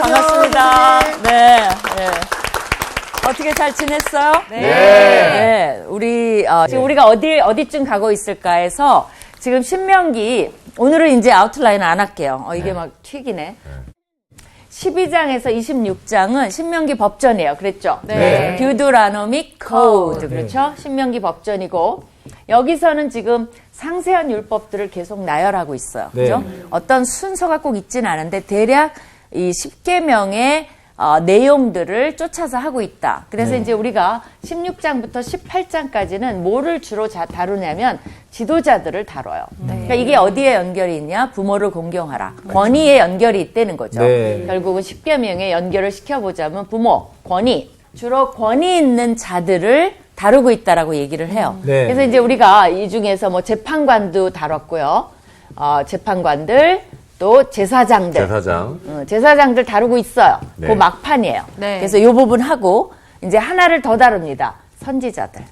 반갑습니다. 네. 어떻게 잘 지냈어요? 네. 우리 지금 우리가 어디쯤 가고 있을까 해서 지금 신명기 오늘은 이제 아웃라인 안 할게요. 이게 막 튀기네. 12장에서 26장은 신명기 법전이에요. 그랬죠? 네. 듀드라노믹 코드. 그렇죠? 신명기 법전이고 여기서는 지금 상세한 율법들을 계속 나열하고 있어요. 그죠? 어떤 순서가 꼭 있지는 않은데 대략 이 10계명의 내용들을 쫓아서 하고 있다. 그래서 이제 우리가 16장부터 18장까지는 뭐를 주로 다루냐면 지도자들을 다뤄요. 그러니까 이게 어디에 연결이 있냐? 부모를 공경하라. 권위에 연결이 있다는 거죠. 결국은 10계명에 연결을 시켜보자면 부모, 권위. 주로 권위 있는 자들을 다루고 있다라고 얘기를 해요. 그래서 이제 우리가 이 중에서 뭐 재판관도 다뤘고요. 재판관들, 또 제사장들. 제사장들 다루고 있어요. 그 막판이에요. 그래서 이 부분 하고 이제 하나를 더 다룹니다. 선지자들.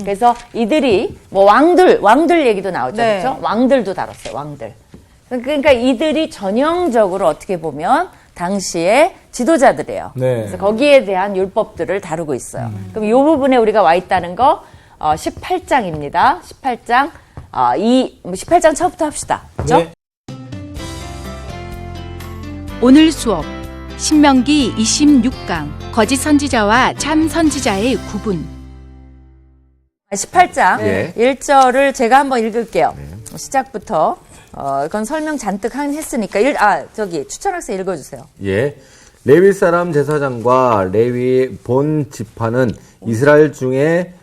그래서 이들이 뭐 왕들 얘기도 나오죠. 그렇죠? 왕들도 다뤘어요. 왕들. 그러니까 이들이 전형적으로 어떻게 보면 당시의 지도자들이에요. 그래서 거기에 대한 율법들을 다루고 있어요. 그럼 이 부분에 우리가 와 있다는 거 18장입니다. 18장 18장 처음부터 합시다. 그렇죠? 오늘 수업 신명기 26강 거짓 선지자와 참 선지자의 구분. 18장 1절을 제가 한번 읽을게요. 시작부터 이건 설명 잔뜩 했으니까 추천학생 읽어주세요. 예. 레위 사람 제사장과 레위 본 지파는 이스라엘 중에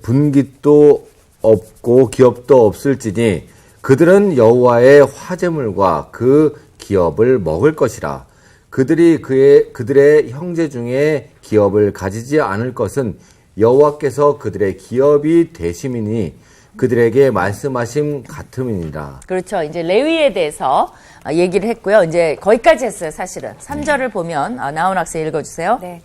분깃도 없고 기업도 없을지니 그들은 여호와의 화제물과 그 기업을 먹을 것이라. 그들이 그들의 형제 중에 기업을 가지지 않을 것은 여호와께서 그들의 기업이 되심이니 그들에게 말씀하심 같음이니라. 그렇죠. 이제 레위에 대해서 얘기를 했고요. 이제 거기까지 했어요, 사실은. 3절을 보면 나온 학생 읽어주세요. 네.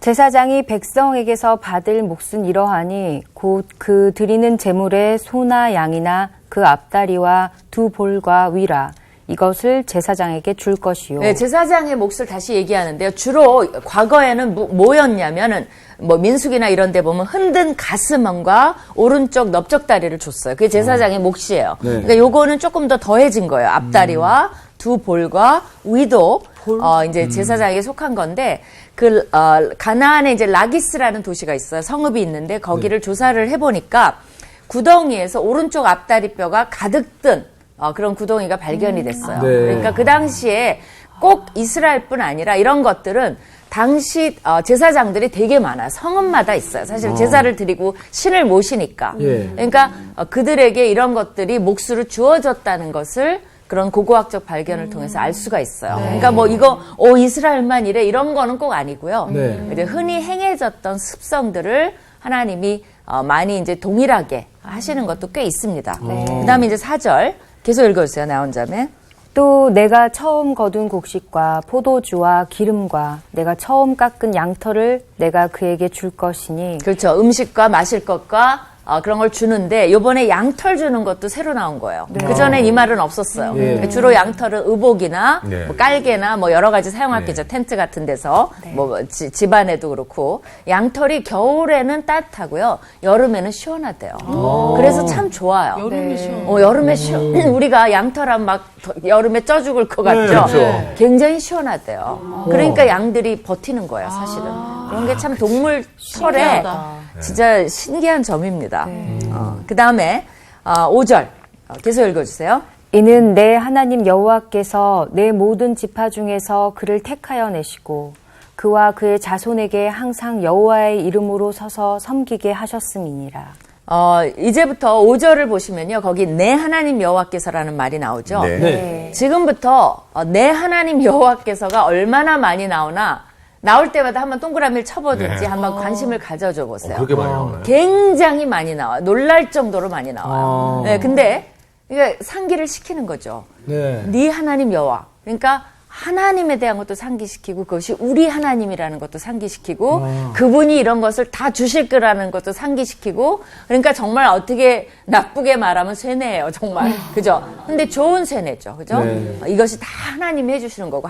제사장이 백성에게서 받을 몫은 이러하니 곧 그 드리는 제물의 소나 양이나 그 앞다리와 두 볼과 위라. 이것을 제사장에게 줄 것이요. 네, 제사장의 몫을 다시 얘기하는데요. 주로 과거에는 뭐였냐면은 뭐 민수기나 이런 데 보면 흔든 가슴과 오른쪽 넓적다리를 줬어요. 그게 제사장의 몫이에요. 그러니까 요거는 조금 더 더해진 거예요. 앞다리와 두 볼과 위도 이제 제사장에게 속한 건데 가나안에 이제 라기스라는 도시가 있어요. 성읍이 있는데 거기를 조사를 해보니까 구덩이에서 오른쪽 앞다리뼈가 가득 든 그런 구덩이가 발견이 됐어요. 그러니까 그 당시에 꼭 이스라엘뿐 아니라 이런 것들은 당시 제사장들이 되게 많아요. 성읍마다 있어요. 사실 제사를 드리고 신을 모시니까. 그러니까 그들에게 이런 것들이 몫으로 주어졌다는 것을 그런 고고학적 발견을 통해서 알 수가 있어요. 그러니까 뭐 이거 이스라엘만 이래 이런 거는 꼭 아니고요. 이제 흔히 행해졌던 습성들을 하나님이 많이 이제 동일하게 하시는 것도 꽤 있습니다. 그다음에 이제 4절 계속 읽어주세요. 나 혼자매. 또 내가 처음 거둔 곡식과 포도주와 기름과 내가 처음 깎은 양털을 내가 그에게 줄 것이니. 그렇죠. 음식과 마실 것과 그런 걸 주는데 요번에 양털 주는 것도 새로 나온 거예요. 그전엔 이 말은 없었어요. 주로 양털은 의복이나 뭐 깔개나 뭐 여러 가지 사용했겠죠. 텐트 같은 데서 뭐 집안에도 그렇고 양털이 겨울에는 따뜻하고요. 여름에는 시원하대요. 그래서 참 좋아요. 여름에 시원. 여름에 우리가 양털하면 막 여름에 쪄 죽을 것 같죠. 굉장히 시원하대요. 그러니까 양들이 버티는 거예요, 사실은. 그런 게 참 동물 철에 진짜 신기한 점입니다. 그 다음에 5절 계속 읽어주세요. 이는 내 하나님 여호와께서 내 모든 지파 중에서 그를 택하여 내시고 그와 그의 자손에게 항상 여호와의 이름으로 서서 섬기게 하셨음이니라. 이제부터 5절을 보시면요. 거기 내 하나님 여호와께서라는 말이 나오죠. 지금부터 내 하나님 여호와께서가 얼마나 많이 나올 때마다 한번 동그라미를 쳐보든지 한번 관심을 가져줘 보세요. 그렇게 많이 나오나요? 굉장히 많이 나와요. 놀랄 정도로 많이 나와요. 근데 이게 상기를 시키는 거죠. 네 하나님 여호와. 그러니까 하나님에 대한 것도 상기시키고 그것이 우리 하나님이라는 것도 상기시키고 그분이 이런 것을 다 주실 거라는 것도 상기시키고 그러니까 정말 어떻게 나쁘게 말하면 쇠뇌예요. 정말. 그죠? 근데 좋은 쇠뇌죠. 그죠? 네. 이것이 다 하나님이 해주시는 거고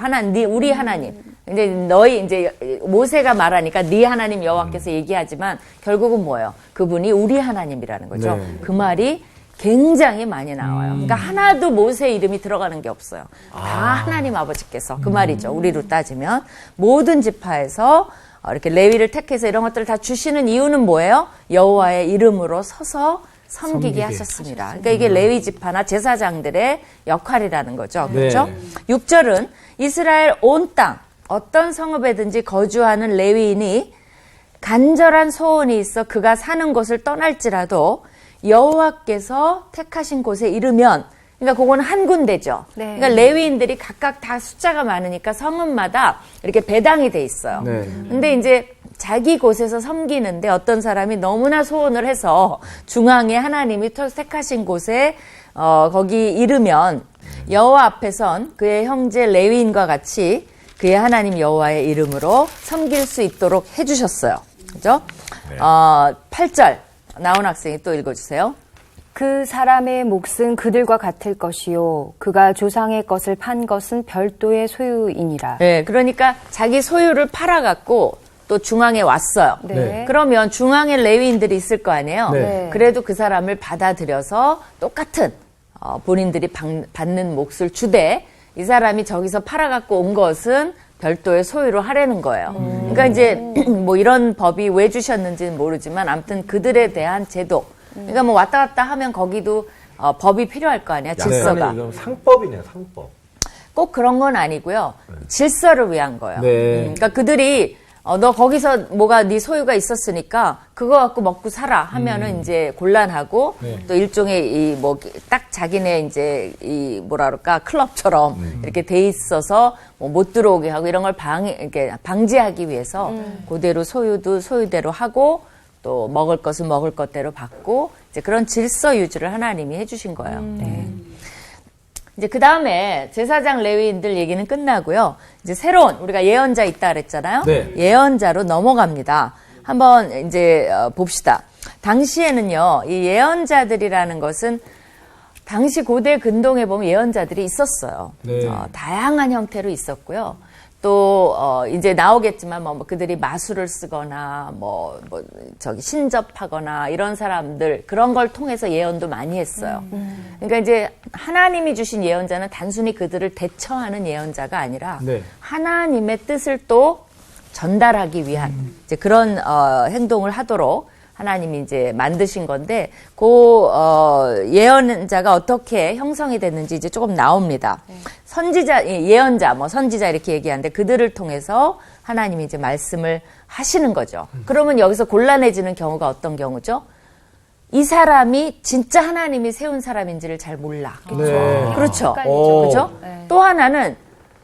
우리 하나님. 근데 너희 이제 모세가 말하니까 네 하나님 여호와께서 얘기하지만 결국은 뭐예요? 그분이 우리 하나님이라는 거죠. 네. 그 말이 굉장히 많이 나와요. 그러니까 하나도 모세 이름이 들어가는 게 없어요. 다 하나님 아버지께서 그 말이죠. 우리로 따지면 모든 지파에서 이렇게 레위를 택해서 이런 것들을 다 주시는 이유는 뭐예요? 여호와의 이름으로 서서 섬기게 하셨습니다. 그러니까 이게 레위 지파나 제사장들의 역할이라는 거죠. 그렇죠? 네. 6절은 이스라엘 온 땅 어떤 성읍에든지 거주하는 레위인이 간절한 소원이 있어 그가 사는 곳을 떠날지라도 여호와께서 택하신 곳에 이르면 그러니까 그건 한 군데죠. 네. 그러니까 레위인들이 각각 다 숫자가 많으니까 성읍마다 이렇게 배당이 돼 있어요. 네. 근데 이제 자기 곳에서 섬기는데 어떤 사람이 너무나 소원을 해서 중앙에 하나님이 택하신 곳에 거기 이르면 여호와 앞에선 그의 형제 레위인과 같이 그의 하나님 여호와의 이름으로 섬길 수 있도록 해주셨어요. 그죠? 8절 나온 학생이 또 읽어주세요. 그 사람의 몫은 그들과 같을 것이요 그가 조상의 것을 판 것은 별도의 소유이니라. 네, 그러니까 자기 소유를 팔아갖고 또 중앙에 왔어요. 네. 그러면 중앙에 레위인들이 있을 거 아니에요. 네. 그래도 그 사람을 받아들여서 똑같은 본인들이 받는 몫을 주되 이 사람이 저기서 팔아갖고 온 것은 별도의 소유로 하라는 거예요. 그러니까 이제 뭐 이런 법이 왜 주셨는지는 모르지만 아무튼 그들에 대한 제도. 그러니까 뭐 왔다 갔다 하면 거기도 법이 필요할 거 아니야. 질서가. 약간의 상법이네요. 상법. 꼭 그런 건 아니고요. 질서를 위한 거예요. 네. 그러니까 그들이 너 거기서 뭐가 네 소유가 있었으니까 그거 갖고 먹고 살아 하면은 이제 곤란하고 네. 또 일종의 이 뭐 딱 자기네 이제 이 뭐라 그럴까 클럽처럼 이렇게 돼 있어서 뭐 못 들어오게 하고 이런 걸 이렇게 방지하기 위해서 그대로 소유도 소유대로 하고 또 먹을 것은 먹을 것대로 받고 이제 그런 질서 유지를 하나님이 해주신 거예요. 네. 이제 그 다음에 제사장 레위인들 얘기는 끝나고요. 이제 새로운 우리가 예언자 있다 그랬잖아요. 네. 예언자로 넘어갑니다. 한번 이제 봅시다. 당시에는요, 이 예언자들이라는 것은 당시 고대 근동에 보면 예언자들이 있었어요. 네. 다양한 형태로 있었고요. 또 이제 나오겠지만 뭐 그들이 마술을 쓰거나 저기 신접하거나 이런 사람들 그런 걸 통해서 예언도 많이 했어요. 그러니까 이제 하나님이 주신 예언자는 단순히 그들을 대처하는 예언자가 아니라 네. 하나님의 뜻을 또 전달하기 위한 이제 그런 행동을 하도록 하나님이 이제 만드신 건데 그 예언자가 어떻게 형성이 됐는지 이제 조금 나옵니다. 선지자, 예언자, 뭐 선지자 이렇게 얘기하는데 그들을 통해서 하나님이 이제 말씀을 하시는 거죠. 그러면 여기서 곤란해지는 경우가 어떤 경우죠? 이 사람이 진짜 하나님이 세운 사람인지를 잘 몰라. 네. 그렇죠. 오. 그렇죠? 또 하나는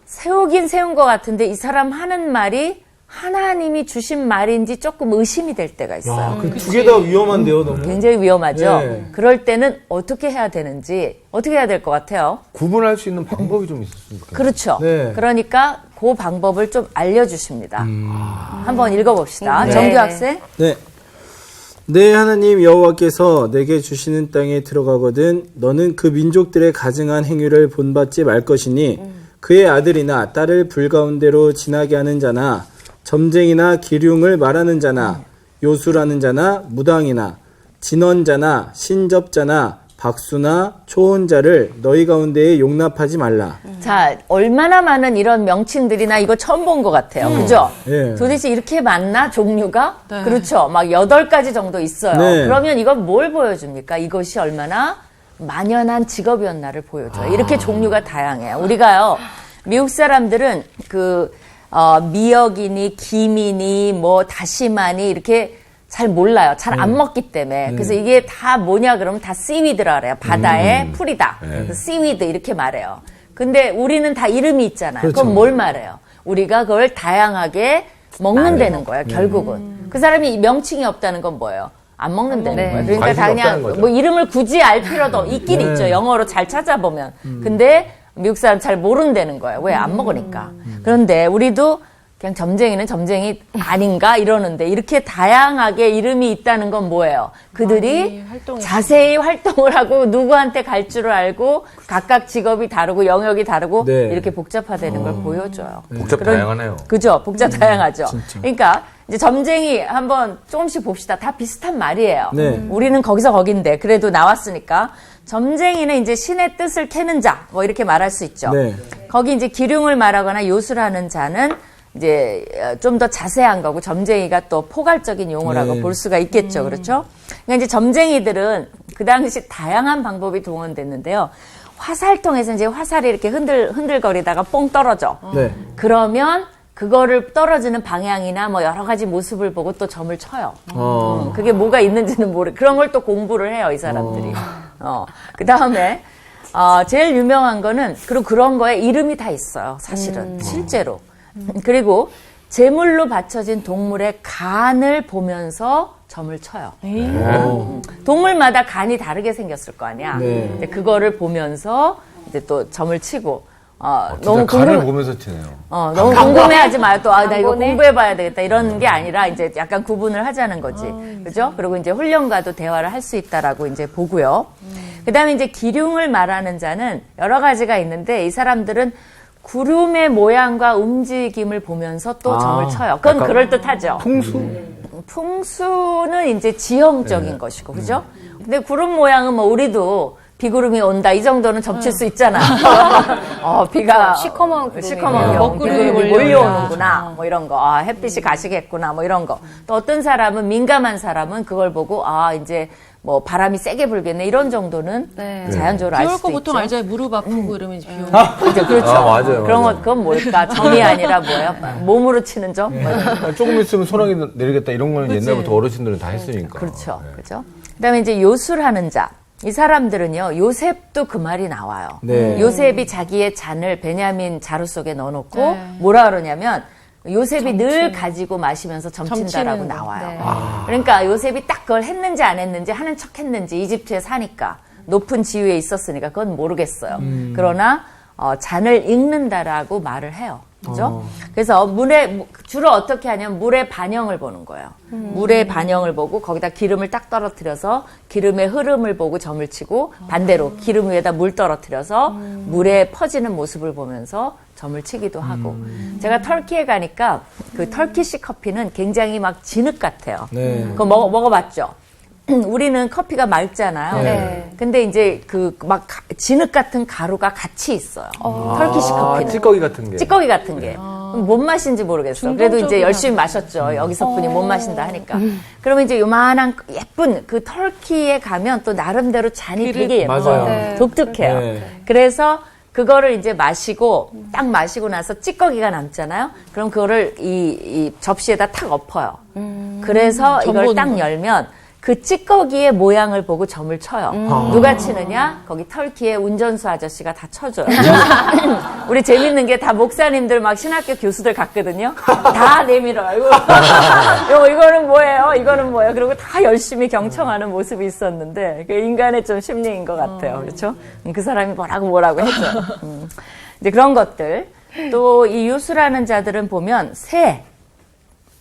세우긴 세운 것 같은데 이 사람 하는 말이 하나님이 주신 말인지 조금 의심이 될 때가 있어요. 그 두 개 다 위험한데요, 너무. 굉장히 위험하죠. 네. 그럴 때는 어떻게 해야 되는지 어떻게 해야 될 것 같아요? 구분할 수 있는 방법이 좀 있었으면 좋겠네요. 그렇죠. 네. 그러니까 그 방법을 좀 알려주십니다. 한번 읽어봅시다. 네. 정규 학생. 네. 내 하나님 여호와께서 내게 주시는 땅에 들어가거든 너는 그 민족들의 가증한 행위를 본받지 말 것이니 그의 아들이나 딸을 불 가운데로 지나게 하는 자나 점쟁이나 기륭을 말하는 자나 요술하는 자나 무당이나 진언자나 신접자나 박수나 초혼자를 너희 가운데에 용납하지 말라. 자, 얼마나 많은 이런 명칭들이나 이거 처음 본 것 같아요. 그죠? 예. 도대체 이렇게 많나? 종류가? 그렇죠. 막 8가지 정도 있어요. 네. 그러면 이건 뭘 보여줍니까? 이것이 얼마나 만연한 직업이었나를 보여줘요. 이렇게 종류가 다양해요. 우리가요, 미국 사람들은 미역이니, 김이니, 뭐, 다시마니, 이렇게 잘 몰라요. 잘 안 먹기 때문에. 그래서 이게 다 뭐냐 그러면 다 씨위드라 그래요. 바다의 풀이다. 그래서 씨위드 이렇게 말해요. 근데 우리는 다 이름이 있잖아요. 그렇죠. 그럼 뭘 말해요? 우리가 그걸 다양하게 먹는다는 거예요. 결국은. 그 사람이 명칭이 없다는 건 뭐예요? 안 먹는다는 거예요. 그러니까 다 관심이 없다는 그냥 거죠. 뭐 이름을 굳이 알 필요도 있긴 있죠. 영어로 잘 찾아보면. 근데 미국 사람 잘 모른다는 거예요. 왜? 안 먹으니까. 그런데 우리도 그냥 점쟁이는 점쟁이 아닌가 이러는데 이렇게 다양하게 이름이 있다는 건 뭐예요? 그들이 자세히 활동을 하고 누구한테 갈 줄을 알고 각각 직업이 다르고 영역이 다르고 네. 이렇게 복잡하다는 걸 보여줘요. 복잡 다양하네요. 그죠? 복잡 다양하죠. 그러니까 이제 점쟁이 한번 조금씩 봅시다. 다 비슷한 말이에요. 네. 우리는 거기서 거긴데 그래도 나왔으니까 점쟁이는 이제 신의 뜻을 캐는 자, 뭐 이렇게 말할 수 있죠. 네. 거기 이제 기륭을 말하거나 요술하는 자는 이제 좀 더 자세한 거고 점쟁이가 또 포괄적인 용어라고 네. 볼 수가 있겠죠. 그렇죠? 그러니까 이제 점쟁이들은 그 당시 다양한 방법이 동원됐는데요. 화살통에서 이제 화살이 이렇게 흔들거리다가 뽕 떨어져. 네. 그러면 그거를 떨어지는 방향이나 뭐 여러 가지 모습을 보고 또 점을 쳐요. 그게 뭐가 있는지는 그런 걸 또 공부를 해요, 이 사람들이. 그 다음에, 제일 유명한 거는, 그리고 그런 거에 이름이 다 있어요, 사실은. 실제로. 그리고 제물로 바쳐진 동물의 간을 보면서 점을 쳐요. 동물마다 간이 다르게 생겼을 거 아니야. 네. 이제 그거를 보면서 이제 또 점을 치고, 너무 간을 보면서 치네요. 너무 궁금해하지 마요. 또, 나 이거 공부해봐야 되겠다. 이런 게 아니라 이제 약간 구분을 하자는 거지. 그죠? 그리고 이제 훈련가도 대화를 할 수 있다라고 이제 보고요. 그 다음에 이제 기륭을 말하는 자는 여러 가지가 있는데 이 사람들은 구름의 모양과 움직임을 보면서 또 점을 쳐요. 그건 그럴듯하죠. 풍수는 이제 지형적인 것이고, 그죠? 근데 구름 모양은 뭐 우리도 비구름이 온다 이 정도는 접칠 수 있잖아. 비가 시커먼 구름이 시커먼 먹구름이 몰려오는구나. 뭐 이런 거. 햇빛이 가시겠구나. 뭐 이런 거. 또 어떤 사람은 민감한 사람은 그걸 보고 이제 뭐 바람이 세게 불겠네 이런 정도는 자연적으로 알 비올 수도 거 보통 있죠. 알잖아요. 무릎 아프고 이러면 이제 비 오는 그렇죠. 맞아요. 그런 거 그건 뭘까? 점이 아니라 뭐예요? 몸으로 치는 점? 뭐 이런 거. 조금 있으면 소나기 내리겠다 이런 거는 옛날부터 어르신들은 다 했으니까. 그렇죠. 그죠? 그다음에 이제 요술하는 자. 이 사람들은요, 요셉도 그 말이 나와요. 네. 요셉이 자기의 잔을 베냐민 자루 속에 넣어놓고 뭐라 그러냐면 요셉이 늘 가지고 마시면서 점친다라고 나와요. 그러니까 요셉이 딱 그걸 했는지 안 했는지 하는 척 했는지 이집트에 사니까 높은 지위에 있었으니까 그건 모르겠어요. 그러나 잔을 읽는다라고 말을 해요. 그죠? 그래서 주로 어떻게 하냐면 물의 반영을 보는 거예요. 물의 반영을 보고 거기다 기름을 딱 떨어뜨려서 기름의 흐름을 보고 점을 치고 반대로 기름 위에다 물 떨어뜨려서 물에 퍼지는 모습을 보면서 점을 치기도 하고. 제가 터키에 가니까 그 터키식 커피는 굉장히 막 진흙 같아요. 네. 그거 먹어봤죠? 우리는 커피가 맑잖아요. 네. 근데 이제 그 막 진흙 같은 가루가 같이 있어요. 터키식 커피는. 찌꺼기 같은 게. 찌꺼기 같은 게. 뭔 맛인지 모르겠어. 그래도 이제 열심히 마셨죠. 여기서뿐이 못 마신다 하니까. 그러면 이제 요만한 예쁜 그 터키에 가면 또 나름대로 잔이 되게 예뻐요. 맞아요. 네. 독특해요. 네. 그래서 그거를 이제 마시고 딱 마시고 나서 찌꺼기가 남잖아요. 그럼 그거를 이 접시에다 탁 엎어요. 그래서 이걸 딱 열면 그 찌꺼기의 모양을 보고 점을 쳐요. 누가 치느냐? 거기 터키의 운전수 아저씨가 다 쳐줘요. 우리 재밌는 게 다 목사님들 막 신학교 교수들 같거든요. 다 내밀어요. 이거는 뭐예요? 이거는 뭐예요? 그리고 다 열심히 경청하는 모습이 있었는데 그 인간의 좀 심리인 것 같아요. 그렇죠? 그 사람이 뭐라고 해줘요. 이제 그런 것들. 또 이 요술하는 자들은 보면 새,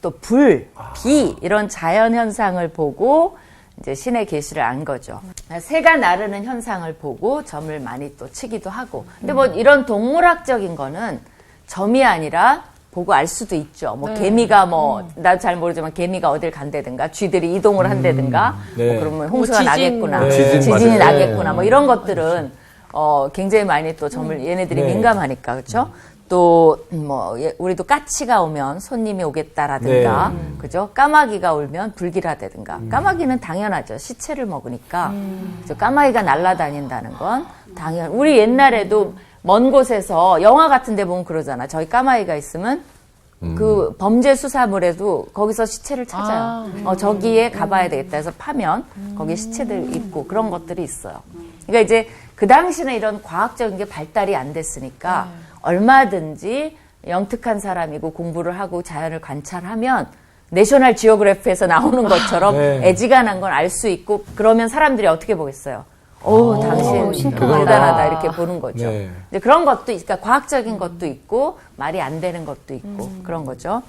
또 불, 비 이런 자연 현상을 보고 이제 신의 계시를 안 거죠. 새가 나르는 현상을 보고 점을 많이 또 치기도 하고. 근데 뭐 이런 동물학적인 거는 점이 아니라 보고 알 수도 있죠. 뭐 개미가 나도 잘 모르지만 개미가 어딜 간다든가 쥐들이 이동을 한다든가 네. 뭐 그러면 홍수가 지진. 나겠구나. 네. 지진이 맞아요. 나겠구나. 뭐 이런 것들은 굉장히 많이 또 점을 얘네들이 네. 민감하니까 그렇죠? 또 우리도 까치가 오면 손님이 오겠다라든가 그죠? 까마귀가 울면 불길하다든가. 까마귀는 당연하죠. 시체를 먹으니까. 그래서 까마귀가 날아다닌다는 건 당연. 우리 옛날에도 먼 곳에서 영화 같은 데 보면 그러잖아. 저희 까마귀가 있으면 그 범죄 수사물에도 거기서 시체를 찾아요. 저기에 가봐야 되겠다 해서 파면 거기에 시체들 있고 그런 것들이 있어요. 그러니까 이제 그 당시는 이런 과학적인 게 발달이 안 됐으니까 얼마든지 영특한 사람이고 공부를 하고 자연을 관찰하면 내셔널 지오그래피에서 나오는 것처럼 네. 애지간한 건 알 수 있고 그러면 사람들이 어떻게 보겠어요? 당신 신통하다. 대단하다 이렇게 보는 거죠. 네. 이제 그런 것도 그러니까 과학적인 것도 있고 말이 안 되는 것도 있고 그런 거죠.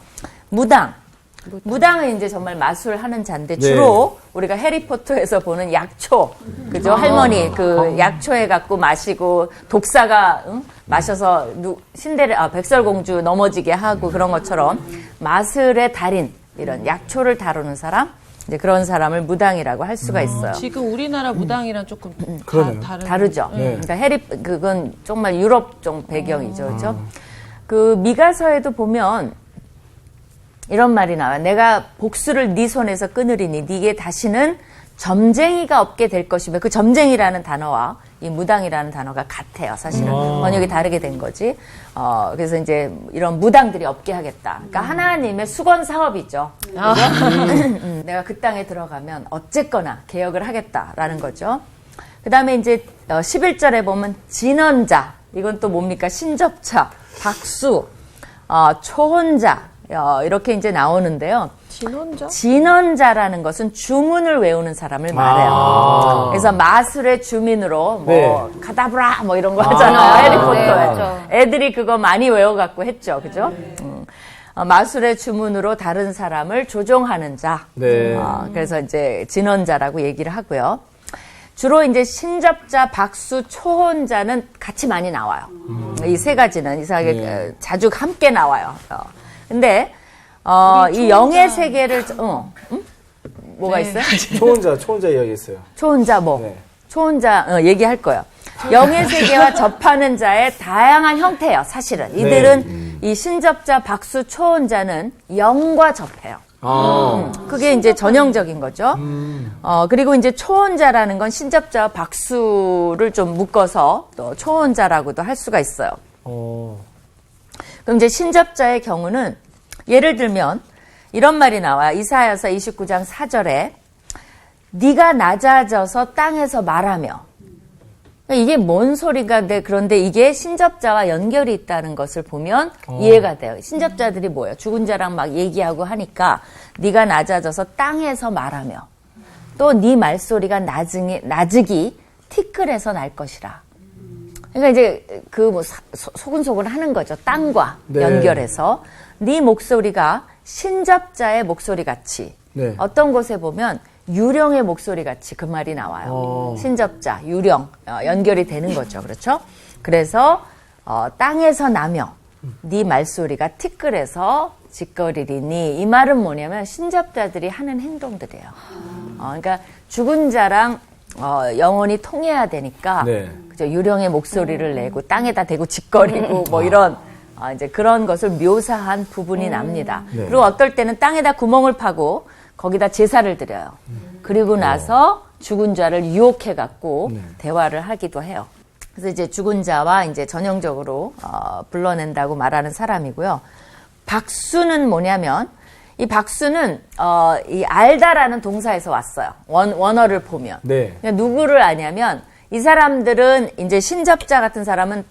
무당은 이제 정말 마술하는 자인데 주로 우리가 해리포터에서 보는 약초, 그죠? 할머니 그 약초에 갖고 마시고 독사가 마셔서 백설공주 넘어지게 하고 그런 것처럼 마술의 달인 이런 약초를 다루는 사람, 이제 그런 사람을 무당이라고 할 수가 있어요. 지금 우리나라 무당이랑 조금 그러네요. 다르죠. 그러니까 그건 정말 유럽 쪽 배경이죠, 그렇죠? 그 미가서에도 보면 이런 말이 나와요. 내가 복수를 네 손에서 끊으리니 네게 다시는 점쟁이가 없게 될 것이며 그 점쟁이라는 단어와 이 무당이라는 단어가 같아요. 사실은 번역이 다르게 된 거지. 그래서 이제 이런 무당들이 없게 하겠다. 그러니까 하나님의 수건 사업이죠. 내가 그 땅에 들어가면 어쨌거나 개혁을 하겠다라는 거죠. 그 다음에 이제 11절에 보면 진언자, 이건 또 뭡니까? 신접자, 박수, 초혼자, 이렇게 이제 나오는데요. 진언자라는 것은 주문을 외우는 사람을 말해요. 그래서 마술의 주민으로 뭐 카다브라 뭐 이런 거 하잖아요. 해리포터에. 맞죠. 애들이 그거 많이 외워갖고 했죠. 그죠? 마술의 주문으로 다른 사람을 조종하는 자. 네. 그래서 이제 진언자라고 얘기를 하고요. 주로 이제 신접자, 박수, 초혼자는 같이 많이 나와요. 이 세 가지는 이상하게 자주 함께 나와요. 근데 이 영의 세계를 뭐가 있어요? 초혼자 이야기했어요. 초혼자 뭐? 네. 초혼자 얘기할 거예요. 영의 세계와 접하는 자의 다양한 형태예요. 사실은 이들은 이 신접자, 박수, 초혼자는 영과 접해요. 그게 이제 전형적인 거죠. 그리고 이제 초혼자라는 건 신접자와 박수를 좀 묶어서 또 초혼자라고도 할 수가 있어요. 그럼 이제 신접자의 경우는 예를 들면 이런 말이 나와요. 이사야서 29장 4절에 네가 낮아져서 땅에서 말하며, 이게 뭔 소리가 돼? 그런데 이게 신접자와 연결이 있다는 것을 보면 이해가 돼요. 신접자들이 뭐예요? 죽은 자랑 막 얘기하고 하니까 네가 낮아져서 땅에서 말하며 또 네 말소리가 낮으기 티끌에서 날 것이라. 그러니까 이제 그 뭐 소근소근 하는 거죠. 땅과 연결해서 네 목소리가 신접자의 목소리 같이 어떤 곳에 보면 유령의 목소리 같이 그 말이 나와요. 신접자, 유령 연결이 되는 거죠. 그렇죠? 그래서 땅에서 나며 네 말소리가 티끌에서 짓거리리니 이 말은 뭐냐면 신접자들이 하는 행동들이에요. 그러니까 죽은 자랑 영혼이 통해야 되니까 그죠? 유령의 목소리를 내고 땅에다 대고 짓거리고 뭐 이런 이제 그런 것을 묘사한 부분이 납니다. 그리고 어떨 때는 땅에다 구멍을 파고 거기다 제사를 드려요. 그리고 나서 죽은 자를 유혹해 갖고 대화를 하기도 해요. 그래서 이제 죽은 자와 이제 전형적으로 불러낸다고 말하는 사람이고요. 박수는 뭐냐면 이 박수는 이 알다라는 동사에서 왔어요. 원어를 보면. 그러니까 누구를 아냐면 이 사람들은 이제 신접자 같은 사람은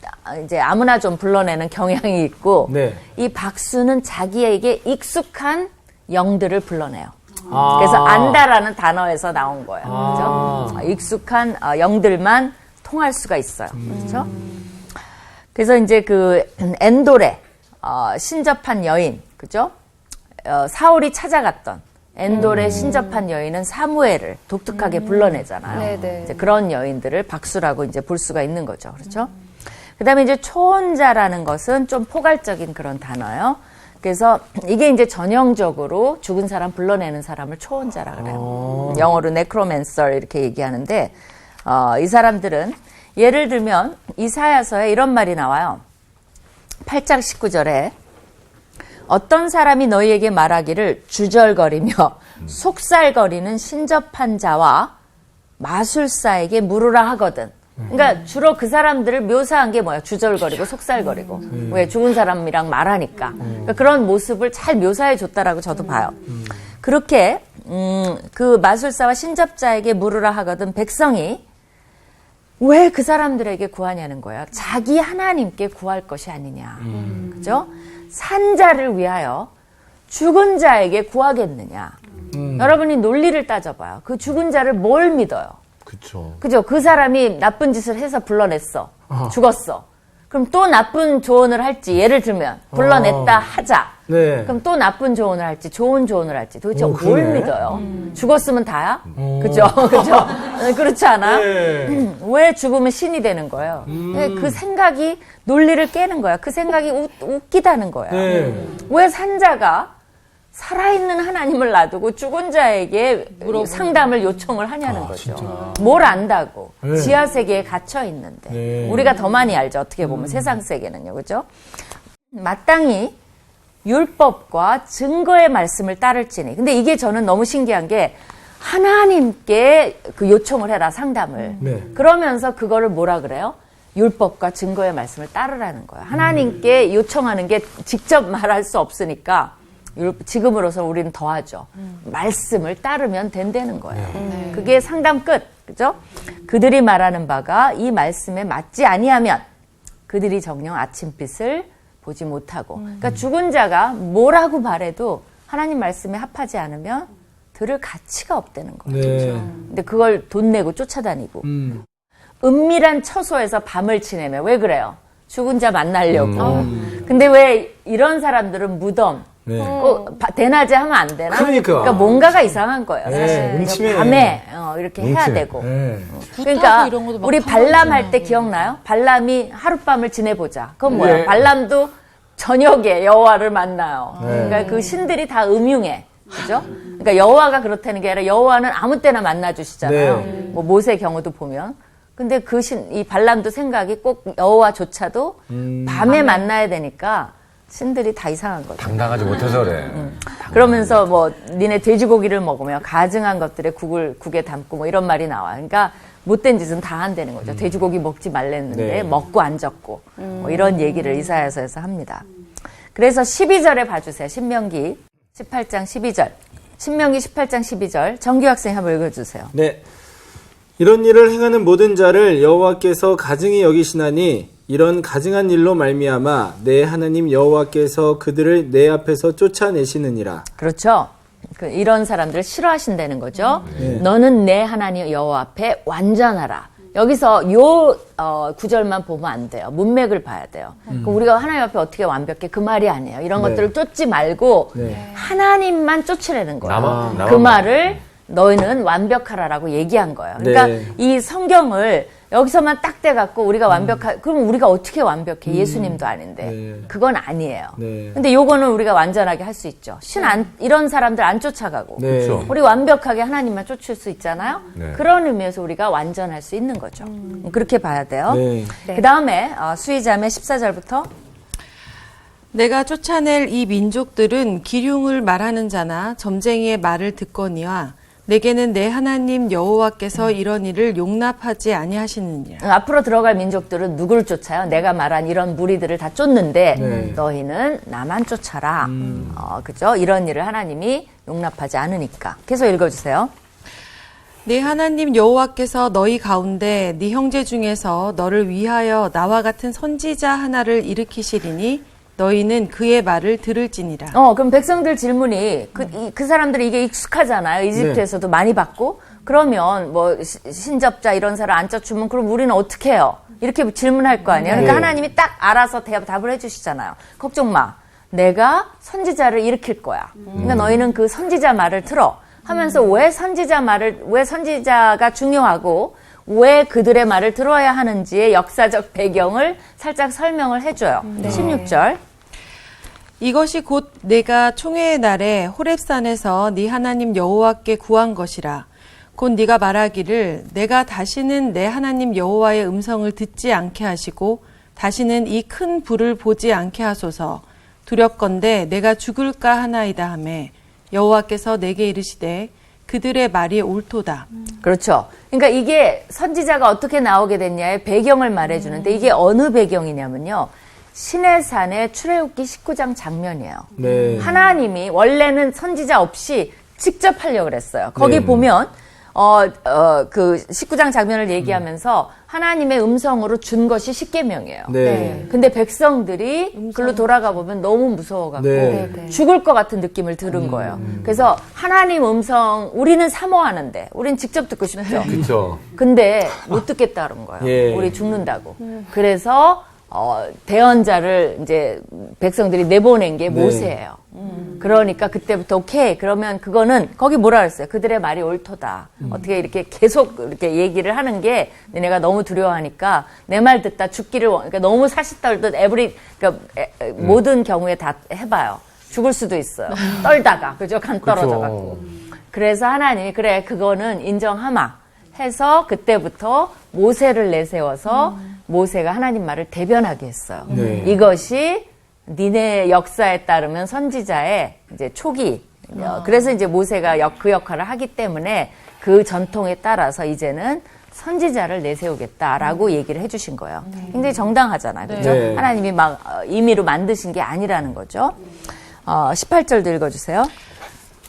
이제 아무나 좀 불러내는 경향이 있고 이 박수는 자기에게 익숙한 영들을 불러내요. 그래서 안다라는 단어에서 나온 거예요. 그죠? 익숙한 영들만 통할 수가 있어요. 그렇죠? 그래서 이제 그 엔돌에 신접한 여인, 그죠? 사울이 찾아갔던 엔돌에 신접한 여인은 사무엘을 독특하게 불러내잖아요. 이제 그런 여인들을 박수라고 이제 볼 수가 있는 거죠. 그렇죠? 그다음에 이제 초혼자라는 것은 좀 포괄적인 그런 단어예요. 그래서 이게 이제 전형적으로 죽은 사람 불러내는 사람을 초혼자라 그래요. 영어로 네크로맨서 이렇게 얘기하는데 이 사람들은 예를 들면 이사야서에 이런 말이 나와요. 8장 19절에 어떤 사람이 너희에게 말하기를 주절거리며 속살거리는 신접한 자와 마술사에게 물으라 하거든. 그러니까 주로 그 사람들을 묘사한 게 뭐야? 주절거리고 속살거리고. 왜? 죽은 사람이랑 말하니까. 그러니까 그런 모습을 잘 묘사해 줬다라고 저도 봐요. 그렇게 그 마술사와 신접자에게 물으라 하거든 백성이 왜 그 사람들에게 구하냐는 거야. 자기 하나님께 구할 것이 아니냐. 그죠? 산 자를 위하여 죽은 자에게 구하겠느냐. 여러분이 논리를 따져봐요. 그 죽은 자를 뭘 믿어요? 그쵸. 그죠? 그 사람이 나쁜 짓을 해서 불러냈어. 죽었어. 그럼 또 나쁜 조언을 할지, 예를 들면, 불러냈다 하자. 네. 그럼 또 나쁜 조언을 할지, 좋은 조언을 할지, 도대체 뭘 그러네. 믿어요? 죽었으면 다야? 그죠? 그죠? 그렇지 않아? 네. 왜 죽으면 신이 되는 거예요? 그 생각이 논리를 깨는 거야. 그 생각이 웃기다는 거야. 네. 왜 산자가 살아있는 하나님을 놔두고 죽은 자에게 상담을 요청을 하냐는 거죠. 뭘 안다고. 네. 지하 세계에 갇혀 있는데. 네. 우리가 더 많이 알죠. 어떻게 보면 세상 세계는요. 그죠? 마땅히 율법과 증거의 말씀을 따를지니. 근데 이게 저는 너무 신기한 게 하나님께 그 요청을 해라, 상담을. 네. 그러면서 그거를 뭐라 그래요? 율법과 증거의 말씀을 따르라는 거예요. 하나님께 요청하는 게 직접 말할 수 없으니까 지금으로서 우리는 더하죠. 말씀을 따르면 된다는 거예요. 그게 상담 끝. 그죠? 그들이 말하는 바가 이 말씀에 맞지 아니하면 그들이 정녕 아침빛을 보지 못하고. 그러니까 죽은 자가 뭐라고 말해도 하나님 말씀에 합하지 않으면 들을 가치가 없다는 거예요. 네. 근데 그걸 돈 내고 쫓아다니고. 은밀한 처소에서 밤을 지내며. 왜 그래요? 죽은 자 만나려고. 근데 왜 이런 사람들은 무덤, 네. 대낮에 하면 안 되나? 그러니까. 뭔가가 이상한 거예요. 네, 사실. 음침해. 밤에 이렇게 해야 되고. 네. 그러니까 이런 것도 막 우리 하고 발람 할 때 기억나요? 발람이 하룻밤을 지내보자. 그건 뭐예요? 네. 발람도 저녁에 여호와를 만나요. 그러니까 그 신들이 다 음흉해. 그죠? 그러니까 여호와가 그렇다는 게 아니라 여호와는 아무 때나 만나주시잖아요. 네. 뭐 모세 경우도 보면. 근데 이 발람도 생각이 꼭 여호와조차도 밤에 만나야 되니까 신들이 다 이상한 거죠. 당당하지 못해서 그래. 그러면서 뭐 니네 돼지고기를 먹으며 가증한 것들에 국에 담고 뭐 이런 말이 나와요. 그러니까 못된 짓은 다 한다는 거죠. 돼지고기 먹지 말랬는데 네. 먹고 앉았고 뭐 이런 얘기를 이사야서에서 합니다. 그래서 12절에 봐주세요. 신명기 18장 12절. 신명기 18장 12절. 정규 학생 한번 읽어주세요. 네. 이런 일을 행하는 모든 자를 여호와께서 가증히 여기시나니 이런 가증한 일로 말미암아 내 하나님 여호와께서 그들을 내 앞에서 쫓아내시느니라. 그렇죠. 이런 사람들을 싫어하신다는 거죠. 너는 내 하나님 여호와 앞에 완전하라. 여기서 요 구절만 보면 안 돼요. 문맥을 봐야 돼요. 우리가 하나님 앞에 어떻게 완벽해? 그 말이 아니에요. 이런 것들을 쫓지 말고 하나님만 쫓으라는 거예요. 그 말을 너희는 완벽하라라고 얘기한 거예요. 그러니까 이 성경을 여기서만 딱 떼갖고 우리가 그럼 우리가 어떻게 완벽해? 예수님도 아닌데. 그건 아니에요. 근데 요거는 우리가 완전하게 할 수 있죠. 이런 사람들 안 쫓아가고. 그렇죠. 우리 완벽하게 하나님만 쫓을 수 있잖아요. 네. 그런 의미에서 우리가 완전할 수 있는 거죠. 그렇게 봐야 돼요. 네. 그 다음에 수의자매 14절부터 내가 쫓아낼 이 민족들은 기륭을 말하는 자나 점쟁이의 말을 듣거니와 내게는 내 하나님 여호와께서 이런 일을 용납하지 아니하시느니라. 앞으로 들어갈 민족들은 누구를 쫓아요? 내가 말한 이런 무리들을 다 쫓는데 너희는 나만 쫓아라. 그죠? 이런 일을 하나님이 용납하지 않으니까. 계속 읽어주세요. 네 하나님 여호와께서 너희 가운데 네 형제 중에서 너를 위하여 나와 같은 선지자 하나를 일으키시리니 너희는 그의 말을 들을지니라. 그럼 백성들 질문이 그 사람들이 이게 익숙하잖아요. 이집트에서도 많이 받고. 그러면 뭐 신접자 이런 사람 안 쫓으면 그럼 우리는 어떻게 해요? 이렇게 질문할 거 아니에요. 그러니까 하나님이 딱 알아서 답을 해주시잖아요. 걱정 마. 내가 선지자를 일으킬 거야. 그러니까 너희는 그 선지자 말을 들어. 하면서 왜 선지자가 중요하고 왜 그들의 말을 들어야 하는지의 역사적 배경을 살짝 설명을 해줘요. 16절. 이것이 곧 내가 총회의 날에 호렙산에서 네 하나님 여호와께 구한 것이라. 곧 네가 말하기를 내가 다시는 내 하나님 여호와의 음성을 듣지 않게 하시고 다시는 이 큰 불을 보지 않게 하소서. 두렵건대 내가 죽을까 하나이다 하매 여호와께서 내게 이르시되 그들의 말이 옳도다. 그렇죠. 그러니까 이게 선지자가 어떻게 나오게 됐냐의 배경을 말해주는데 이게 어느 배경이냐면요. 시내산의 출애굽기 19장 장면이에요. 네. 하나님이 원래는 선지자 없이 직접 하려고 그랬어요. 거기 보면 그 19장 장면을 얘기하면서 하나님의 음성으로 준 것이 십계명이에요. 네. 근데 백성들이 글로 돌아가 보면 너무 무서워갖고 네. 죽을 것 같은 느낌을 들은 거예요. 그래서 하나님 음성 우리는 사모하는데 우리는 직접 듣고 싶죠. 그렇죠. 근데 못 듣겠다 그런 거예요. 예. 우리 죽는다고. 그래서 대언자를 이제 백성들이 내보낸 게 모세예요. 그러니까 그때부터 오케이 그러면 그거는 거기 뭐라 그랬어요? 그들의 말이 옳도다. 어떻게 이렇게 계속 이렇게 얘기를 하는 게 너네가 너무 두려워하니까 내 말 듣다 죽기를 그러니까 너무 사시 떨듯 그러니까 모든 경우에 다 해봐요. 죽을 수도 있어요. 떨다가 그죠? 간 떨어져 갖고. 그래서 하나님이 그래 그거는 인정하마 해서 그때부터 모세를 내세워서 모세가 하나님 말을 대변하게 했어요. 네. 이것이 니네 역사에 따르면 선지자의 이제 초기. 그래서 이제 모세가 그 역할을 하기 때문에 그 전통에 따라서 이제는 선지자를 내세우겠다라고 얘기를 해주신 거예요. 굉장히 정당하잖아요. 그렇죠? 네. 하나님이 막 임의로 만드신 게 아니라는 거죠. 18절도 읽어주세요.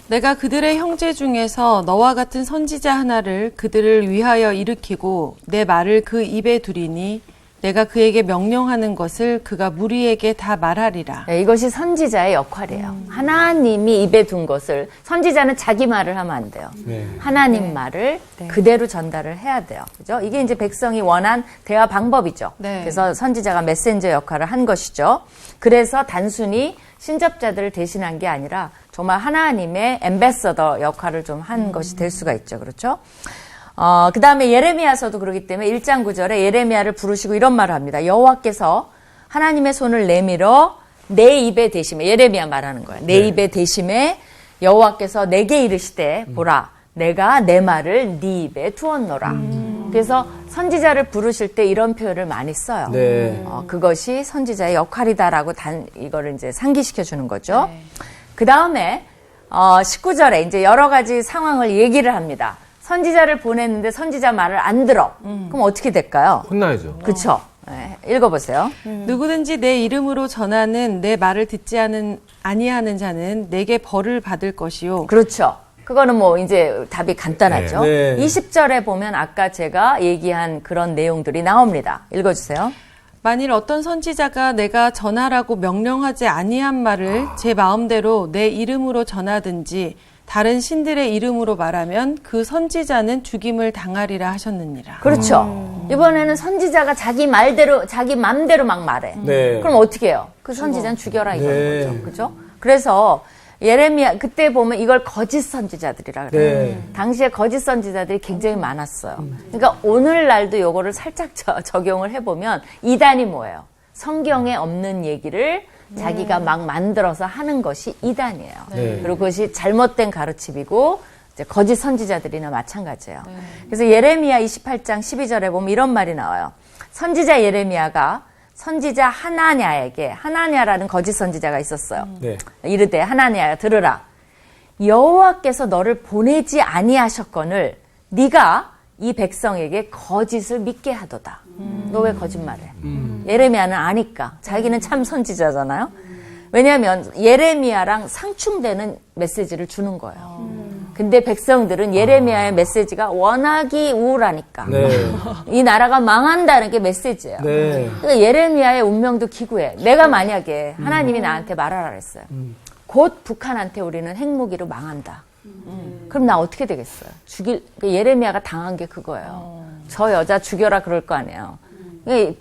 내가 그들의 형제 중에서 너와 같은 선지자 하나를 그들을 위하여 일으키고 내 말을 그 입에 두리니 내가 그에게 명령하는 것을 그가 무리에게 다 말하리라. 네, 이것이 선지자의 역할이에요. 하나님이 입에 둔 것을 선지자는 자기 말을 하면 안 돼요. 네. 하나님 말을 그대로 전달을 해야 돼요. 그죠? 이게 이제 백성이 원한 대화 방법이죠. 네. 그래서 선지자가 메신저 역할을 한 것이죠. 그래서 단순히 신접자들을 대신한 게 아니라 정말 하나님의 앰베서더 역할을 좀 한 것이 될 수가 있죠. 그렇죠? 그 다음에 예레미야서도 그러기 때문에 1장 9절에 예레미야를 부르시고 이런 말을 합니다. 여호와께서 하나님의 손을 내밀어 내 입에 대심에 예레미야 말하는 거예요. 내 입에 대심에 여호와께서 내게 이르시되 보라 내가 내 말을 네 입에 두었노라. 그래서 선지자를 부르실 때 이런 표현을 많이 써요. 네. 그것이 선지자의 역할이다라고 이거를 이제 상기시켜 주는 거죠. 그 다음에 19절에 이제 여러 가지 상황을 얘기를 합니다. 선지자를 보냈는데 선지자 말을 안 들어. 그럼 어떻게 될까요? 혼나야죠. 그렇죠. 네, 읽어보세요. 누구든지 내 이름으로 전하는 내 말을 듣지 아니하는 자는 내게 벌을 받을 것이요. 그렇죠. 그거는 뭐 이제 답이 간단하죠. 네. 20절에 보면 아까 제가 얘기한 그런 내용들이 나옵니다. 읽어주세요. 만일 어떤 선지자가 내가 전하라고 명령하지 아니한 말을 제 마음대로 내 이름으로 전하든지 다른 신들의 이름으로 말하면 그 선지자는 죽임을 당하리라 하셨느니라. 그렇죠. 이번에는 선지자가 자기 말대로, 자기 맘대로 막 말해. 네. 그럼 어떻게 해요? 그 선지자는 죽여라 이거는 네. 거죠. 그죠? 그래서 예레미야, 그때 보면 이걸 거짓 선지자들이라 그래요. 네. 당시에 거짓 선지자들이 굉장히 많았어요. 그러니까 오늘날도 요거를 살짝 적용을 해보면 이단이 뭐예요? 성경에 없는 얘기를 자기가 막 만들어서 하는 것이 이단이에요. 네. 그리고 그것이 잘못된 가르침이고 이제 거짓 선지자들이나 마찬가지예요. 그래서 예레미야 28장 12절에 보면 이런 말이 나와요. 선지자 예레미야가 선지자 하나냐에게 하나냐라는 거짓 선지자가 있었어요. 네. 이르되 하나냐야 들으라. 여호와께서 너를 보내지 아니하셨거늘 네가 이 백성에게 거짓을 믿게 하도다. 너 왜 거짓말해? 예레미야는 아니까. 자기는 참 선지자잖아요. 왜냐하면 예레미야랑 상충되는 메시지를 주는 거예요. 근데 백성들은 예레미야의 메시지가 워낙이 우울하니까 네. 이 나라가 망한다는 게 메시지예요. 네. 그러니까 예레미야의 운명도 기구해. 내가 만약에 하나님이 나한테 말하라 그랬어요. 곧 북한한테 우리는 핵무기로 망한다. 그럼 나 어떻게 되겠어요? 예레미야가 당한 게 그거예요. 저 여자 죽여라 그럴 거 아니에요.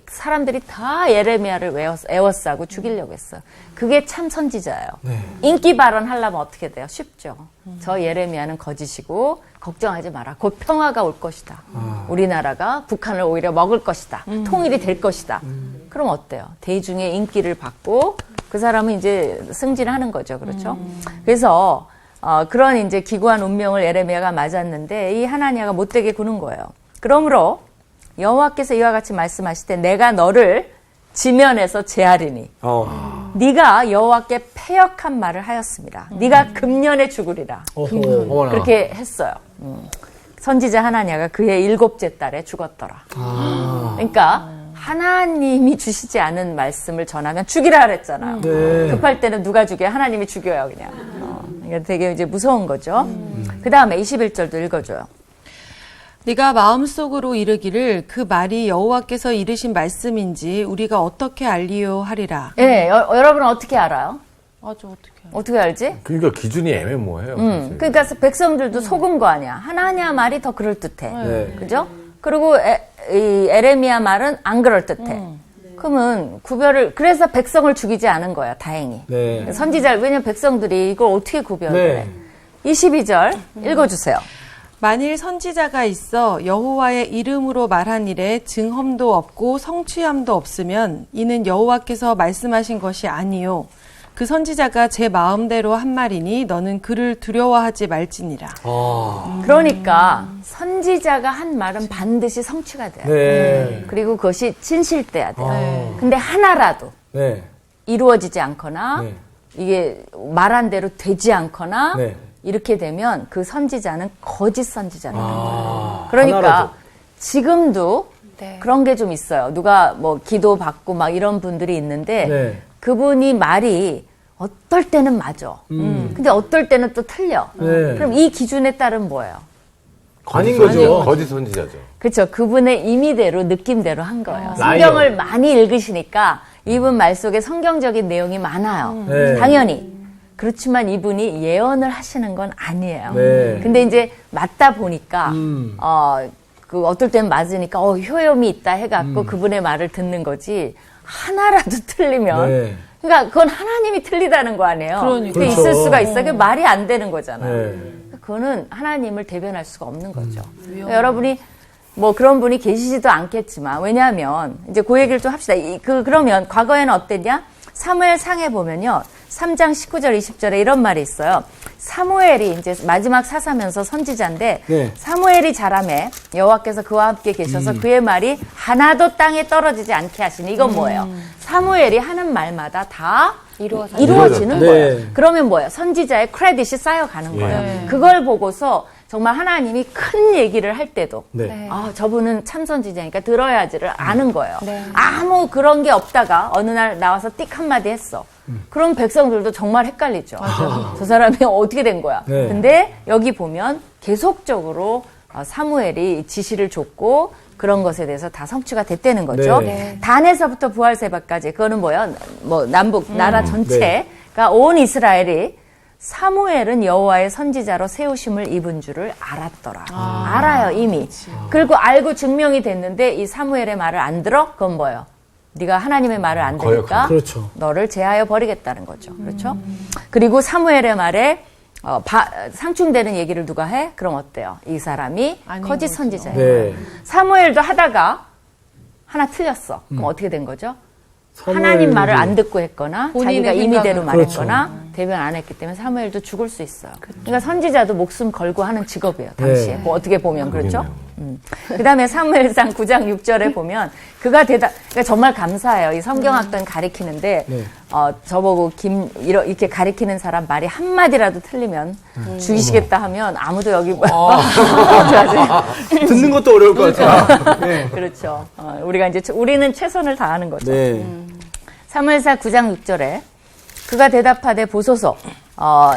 사람들이 다 예레미야를 애워싸고 죽이려고 했어요. 그게 참 선지자예요. 네. 인기 발언 하려면 어떻게 돼요? 쉽죠. 저 예레미야는 거짓이고 걱정하지 마라. 곧 평화가 올 것이다. 우리나라가 북한을 오히려 먹을 것이다. 통일이 될 것이다. 그럼 어때요? 대중의 인기를 받고 그 사람은 이제 승진하는 거죠. 그렇죠? 그래서 그런 이제 기구한 운명을 예레미야가 맞았는데 이 하나냐가 못되게 구는 거예요. 그러므로 여호와께서 이와 같이 말씀하실 때 내가 너를 지면에서 제하리니 네가 여호와께 패역한 말을 하였습니다. 네가 금년에 죽으리라. 어머나. 그렇게 했어요. 선지자 하나냐가 그의 7째 달에 죽었더라. 그러니까 하나님이 주시지 않은 말씀을 전하면 죽이라 그랬잖아요. 네. 급할 때는 누가 죽여요? 하나님이 죽여요, 그냥. 그러니까 되게 이제 무서운 거죠. 그 다음에 21절도 읽어줘요. 네가 마음속으로 이르기를 그 말이 여호와께서 이르신 말씀인지 우리가 어떻게 알리요 하리라. 예, 여러분은 어떻게 알아요? 저 어떻게 알아? 어떻게 알지? 그러니까 기준이 애매모호해요. 사실. 그러니까 백성들도 속은 거 아니야. 하나냐 말이 더 그럴듯해. 네. 그죠? 그리고 이 에레미야 말은 안 그럴듯해. 그러면 그래서 백성을 죽이지 않은 거야, 다행히. 네. 선지자를, 왜냐면 백성들이 이걸 어떻게 구별을 네. 해. 22절 읽어주세요. 만일 선지자가 있어 여호와의 이름으로 말한 일에 증험도 없고 성취함도 없으면 이는 여호와께서 말씀하신 것이 아니요 그 선지자가 제 마음대로 한 말이니 너는 그를 두려워하지 말지니라. 그러니까 선지자가 한 말은 반드시 성취가 돼야 돼. 네. 그리고 그것이 진실돼야 돼요. 근데 하나라도 네. 이루어지지 않거나 네. 이게 말한 대로 되지 않거나 네. 이렇게 되면 그 선지자는 거짓 선지자라는 거예요. 그러니까 하나라도. 지금도 네. 그런 게 좀 있어요. 누가 뭐 기도 받고 막 이런 분들이 있는데 네. 그분이 말이 어떨 때는 맞아. 근데 어떨 때는 또 틀려. 네. 그럼 이 기준에 따른 뭐예요? 아닌 거죠. 거짓 선지자죠. 그렇죠. 그분의 임의대로 느낌대로 한 거예요. 라이어. 성경을 많이 읽으시니까 이분 말 속에 성경적인 내용이 많아요. 네. 당연히. 그렇지만 이분이 예언을 하시는 건 아니에요. 네. 근데 이제 맞다 보니까 그 어떨 땐 맞으니까 효염이 있다 해갖고 그분의 말을 듣는 거지 하나라도 틀리면 네. 그러니까 그건 하나님이 틀리다는 거 아니에요. 그러니까. 그게 그렇죠. 있을 수가 있어. 그게 말이 안 되는 거잖아요. 네. 그거는 하나님을 대변할 수가 없는 거죠. 그러니까 여러분이 뭐 그런 분이 계시지도 않겠지만 왜냐하면 이제 그 얘기를 좀 합시다. 그러면 과거에는 어땠냐? 사무엘 상에 보면요. 3장 19절 20절에 이런 말이 있어요. 사무엘이 이제 마지막 사사면서 선지자인데 네. 사무엘이 자라매 여호와께서 그와 함께 계셔서 그의 말이 하나도 땅에 떨어지지 않게 하시니 이건 뭐예요? 사무엘이 하는 말마다 다 이루어지는 네. 거예요. 그러면 뭐예요? 선지자의 크레딧이 쌓여가는 거예요. 그걸 보고서 정말 하나님이 큰 얘기를 할 때도 네. 저분은 참 선지자니까 들어야지를 아는 거예요. 네. 아무 그런 게 없다가 어느 날 나와서 띡 한마디 했어. 그럼 백성들도 정말 헷갈리죠. 저 사람이 어떻게 된 거야. 네. 근데 여기 보면 계속적으로 사무엘이 지시를 줬고 그런 것에 대해서 다 성취가 됐다는 거죠. 네. 단에서부터 부활세바까지 그거는 뭐예요? 뭐 남북 나라 전체가 네. 온 이스라엘이 사무엘은 여호와의 선지자로 세우심을 입은 줄을 알았더라. 알아요 이미. 그리고 알고 증명이 됐는데 이 사무엘의 말을 안 들어? 그건 뭐예요? 네가 하나님의 말을 안 들으니까 그렇죠. 너를 제하여 버리겠다는 거죠. 그렇죠? 그리고 사무엘의 말에 상충되는 얘기를 누가 해? 그럼 어때요? 이 사람이 아닌 거짓 거죠. 선지자예요. 네. 사무엘도 하다가 하나 틀렸어. 그럼 어떻게 된 거죠? 하나님 말을 안 듣고 했거나 본인의 자기가 임의대로 생각을. 말했거나 대변 안 했기 때문에 사무엘도 죽을 수 있어요. 그러니까 선지자도 목숨 걸고 하는 직업이에요. 당시에. 네. 뭐 어떻게 보면 그렇죠? 그다음에 사무엘상 9장 6절에 보면 그가 그러니까 정말 감사해요. 이 성경학던 가리키는데 네. 저보고 이렇게 가리키는 사람 말이 한 마디라도 틀리면 죽이시겠다 하면 아무도 여기 어떡하지? 듣는 것도 어려울 것 같아요. 네. 그렇죠. 우리는 최선을 다하는 거죠. 네. 사무엘상 9장 6절에 그가 대답하되 보소서.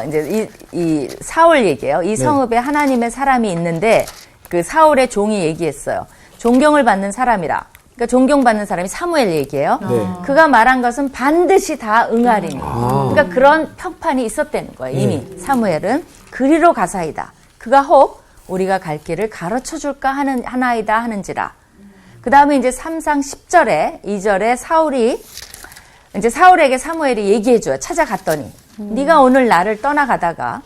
이제 이 사울 얘기예요. 이 성읍에 하나님의 사람이 있는데 그 사울의 종이 얘기했어요. 존경을 받는 사람이라. 그러니까 존경받는 사람이 사무엘 얘기예요. 네. 그가 말한 것은 반드시 다 응하리니. 그러니까 그런 평판이 있었다는 거예요. 이미 사무엘은 그리로 가사이다. 그가 혹 우리가 갈 길을 가르쳐 줄까 하나이다 하는지라. 그 다음에 이제 3상 10절에 2절에 이제 사울에게 사무엘이 얘기해줘요. 찾아갔더니 네가 오늘 나를 떠나가다가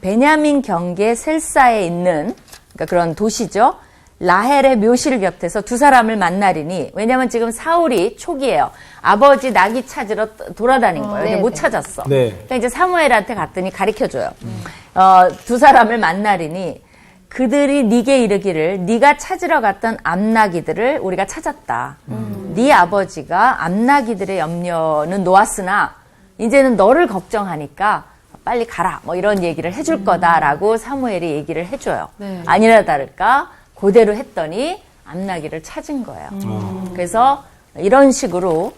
베냐민 경계 셀사에 있는 그러니까 그런 도시죠. 라헬의 묘실 곁에서 두 사람을 만나리니 왜냐하면 지금 사울이 초기예요. 아버지 나귀 찾으러 돌아다닌 거예요. 근데 못 찾았어. 네. 그러니까 이제 사무엘한테 갔더니 가르쳐줘요. 두 사람을 만나리니 그들이 네게 이르기를 네가 찾으러 갔던 암나기들을 우리가 찾았다. 네 아버지가 암나기들의 염려는 놓았으나 이제는 너를 걱정하니까 빨리 가라. 뭐 이런 얘기를 해줄 거다라고 사무엘이 얘기를 해줘요. 네. 아니나 다를까 그대로 했더니 암나기를 찾은 거예요. 그래서 이런 식으로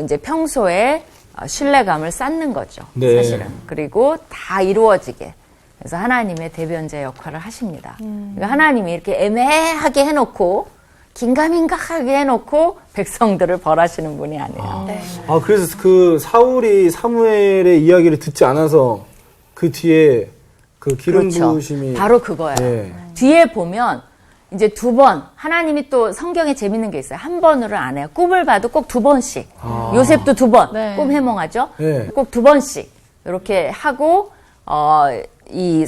이제 평소에 신뢰감을 쌓는 거죠. 네. 사실은. 그리고 다 이루어지게. 그래서 하나님의 대변자 역할을 하십니다. 그러니까 하나님이 이렇게 애매하게 해놓고 긴가민가하게 해놓고 백성들을 벌하시는 분이 아니에요. 아, 그래서 그 사울이 사무엘의 이야기를 듣지 않아서 그 뒤에 그 기름 그렇죠. 부으심이 바로 그거예요. 예. 뒤에 보면 이제 2번 하나님이 또 성경에 재밌는 게 있어요. 한 번으로 안 해요. 꿈을 봐도 꼭 2번씩. 요셉도 2번 네. 꿈 해몽하죠. 네. 꼭 2번씩 이렇게 하고 이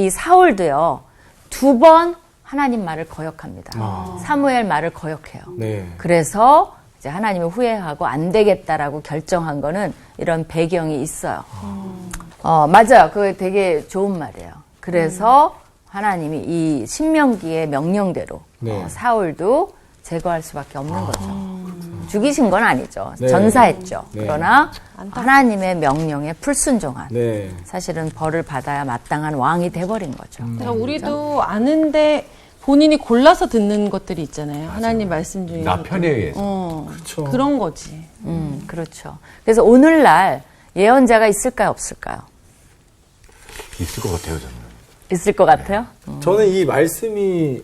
사울도요 2번 하나님 말을 거역합니다. 사무엘 말을 거역해요. 네. 그래서 이제 하나님이 후회하고 안 되겠다라고 결정한 거는 이런 배경이 있어요. 맞아요. 그거 되게 좋은 말이에요. 그래서 하나님이 이 신명기의 명령대로 네. 사울도 제거할 수밖에 없는 거죠. 죽이신 건 아니죠. 네. 전사했죠. 네. 그러나 하나님의 명령에 불순종한 네. 사실은 벌을 받아야 마땅한 왕이 돼버린 거죠. 그러니까 우리도 아는데 본인이 골라서 듣는 것들이 있잖아요. 하나님 말씀 중에. 나 편에 의해서. 그렇죠. 그런 거지. 그렇죠. 그래서 오늘날 예언자가 있을까요, 없을까요? 있을 것 같아요, 저는. 있을 것 같아요? 저는 이 말씀이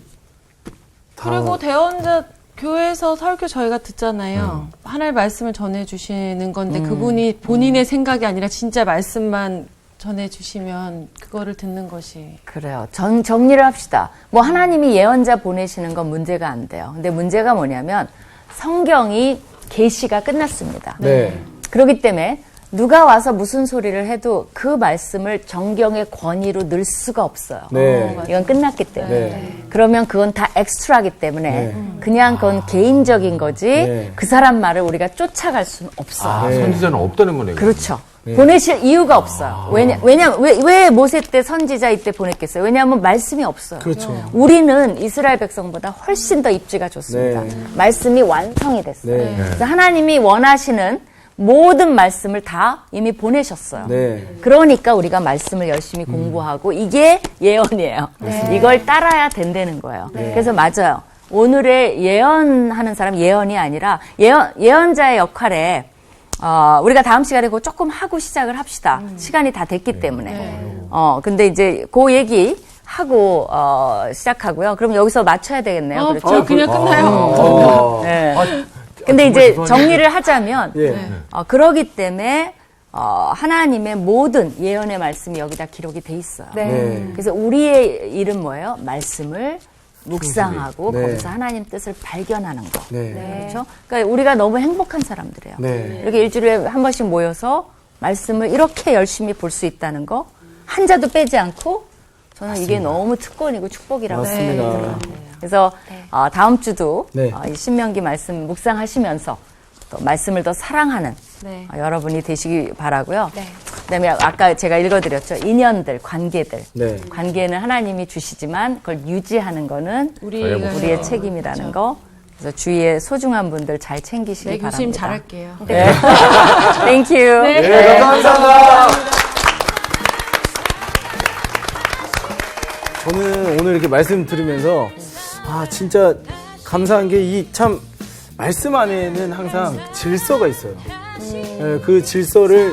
다 그리고 대원자 교회에서 설교 저희가 듣잖아요. 하나님의 말씀을 전해주시는 건데 그분이 본인의 생각이 아니라 진짜 말씀만 전해주시면 그거를 듣는 것이. 그래요. 정리를 합시다. 뭐 하나님이 예언자 보내시는 건 문제가 안 돼요. 근데 문제가 뭐냐면 성경이 계시가 끝났습니다. 네. 그렇기 때문에 누가 와서 무슨 소리를 해도 그 말씀을 정경의 권위로 넣을 수가 없어요. 네. 이건 끝났기 때문에. 네. 그러면 그건 다 엑스트라기 때문에 네. 그냥 그건 개인적인 거지 네. 그 사람 말을 우리가 쫓아갈 수는 없어요. 네. 선지자는 없다는 거네요. 그렇죠. 보내실 이유가 없어요. 왜 모세 때 선지자 이때 보냈겠어요? 왜냐하면 말씀이 없어요. 그렇죠. 우리는 이스라엘 백성보다 훨씬 더 입지가 좋습니다. 네. 말씀이 완성이 됐어요. 네. 그래서 하나님이 원하시는 모든 말씀을 다 이미 보내셨어요. 네. 그러니까 우리가 말씀을 열심히 공부하고 이게 예언이에요. 이걸 따라야 된다는 거예요. 그래서 맞아요. 오늘의 예언하는 사람 예언이 아니라 예언자의 역할에 우리가 다음 시간에 그거 조금 하고 시작을 합시다. 시간이 다 됐기 때문에. 근데 이제 그 얘기 하고 시작하고요. 그럼 여기서 맞춰야 되겠네요. 그렇죠? 그냥 끝나요. 네. 근데 이제 정리를 하자면 예. 그러기 때문에 하나님의 모든 예언의 말씀이 여기다 기록이 돼 있어요. 네. 그래서 우리의 일은 뭐예요? 말씀을 묵상하고 네. 거기서 하나님 뜻을 발견하는 거. 네. 그렇죠? 그러니까 우리가 너무 행복한 사람들이에요. 네. 이렇게 일주일에 한 번씩 모여서 말씀을 이렇게 열심히 볼 수 있다는 거 한 자도 빼지 않고 저는 이게 너무 특권이고 축복이라고 생각이 맞습니다. 들어요. 그래서 다음 주도 네. 이 신명기 말씀 묵상하시면서 또 말씀을 더 사랑하는 네. 여러분이 되시기 바라고요. 그다음에 아까 제가 읽어드렸죠. 인연들, 관계들. 네. 관계는 하나님이 주시지만 그걸 유지하는 거는 우리의 책임이라는 거. 그래서 주위의 소중한 분들 잘 챙기시기 네, 바랍니다. 교수님 잘할게요. 네. Thank you. 네, 감사합니다. 저는 오늘 이렇게 말씀 들으면서 진짜 감사한 게 이 참 말씀 안에는 항상 질서가 있어요. 예, 그 질서를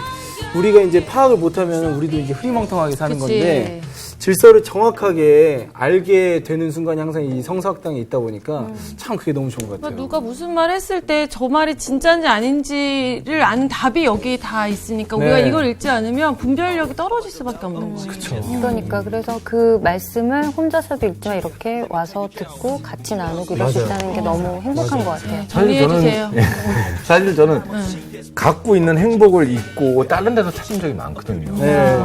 우리가 이제 파악을 못하면 우리도 이제 흐리멍텅하게 사는 그치. 건데 질서를 정확하게 알게 되는 순간이 항상 이 성서학당에 있다 보니까 참 그게 너무 좋은 것 같아요. 누가 무슨 말 했을 때 저 말이 진짜인지 아닌지를 아는 답이 여기 다 있으니까 네. 우리가 이걸 읽지 않으면 분별력이 떨어질 수밖에 없는 거예요. 그러니까 그래서 그 말씀을 혼자서도 읽지만 이렇게 와서 듣고 같이 나누고 이럴 수 맞아요. 있다는 게 너무 행복한 것 같아요. 정리해주세요. 사실 저는 갖고 있는 행복을 잊고 다른 데서 찾은 적이 많거든요. 네.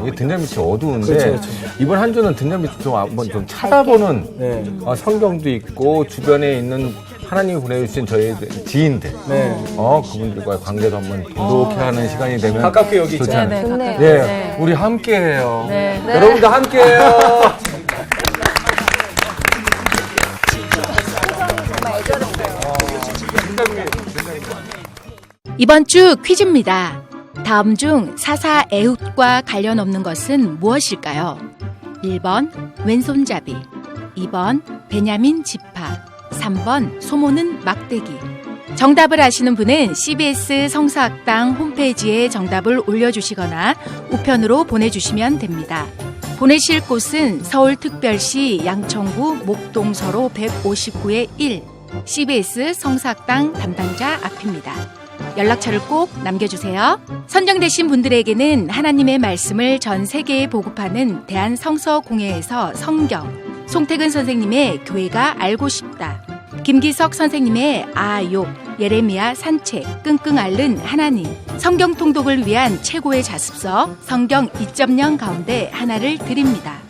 이게 등잔빛이 어두운데 그렇죠. 이번 한 주는 등잔빛 좀 한번 좀 찾아보는 네. 성경도 있고 주변에 있는 하나님이 보내주신 저희 지인들, 네. 그분들과의 관계도 한번 돈독히 하는 시간이 되면 가깝게 여기 좋지 있잖아요. 않을까. 좋네요. 네, 우리 함께해요. 네. 여러분도 함께해요. 이번 주 퀴즈입니다. 다음 중 사사 에훗과 관련 없는 것은 무엇일까요? 1번 왼손잡이, 2번 베냐민 지파, 3번 소모는 막대기. 정답을 아시는 분은 CBS 성서학당 홈페이지에 정답을 올려주시거나 우편으로 보내주시면 됩니다. 보내실 곳은 서울특별시 양천구 목동서로 159의 1 CBS 성사학당 담당자 앞입니다. 연락처를 꼭 남겨주세요. 선정되신 분들에게는 하나님의 말씀을 전 세계에 보급하는 대한성서공회에서 성경, 송태근 선생님의 교회가 알고 싶다, 김기석 선생님의 아욥, 예레미야 산책, 끙끙 앓는 하나님, 성경 통독을 위한 최고의 자습서 성경 2.0 가운데 하나를 드립니다.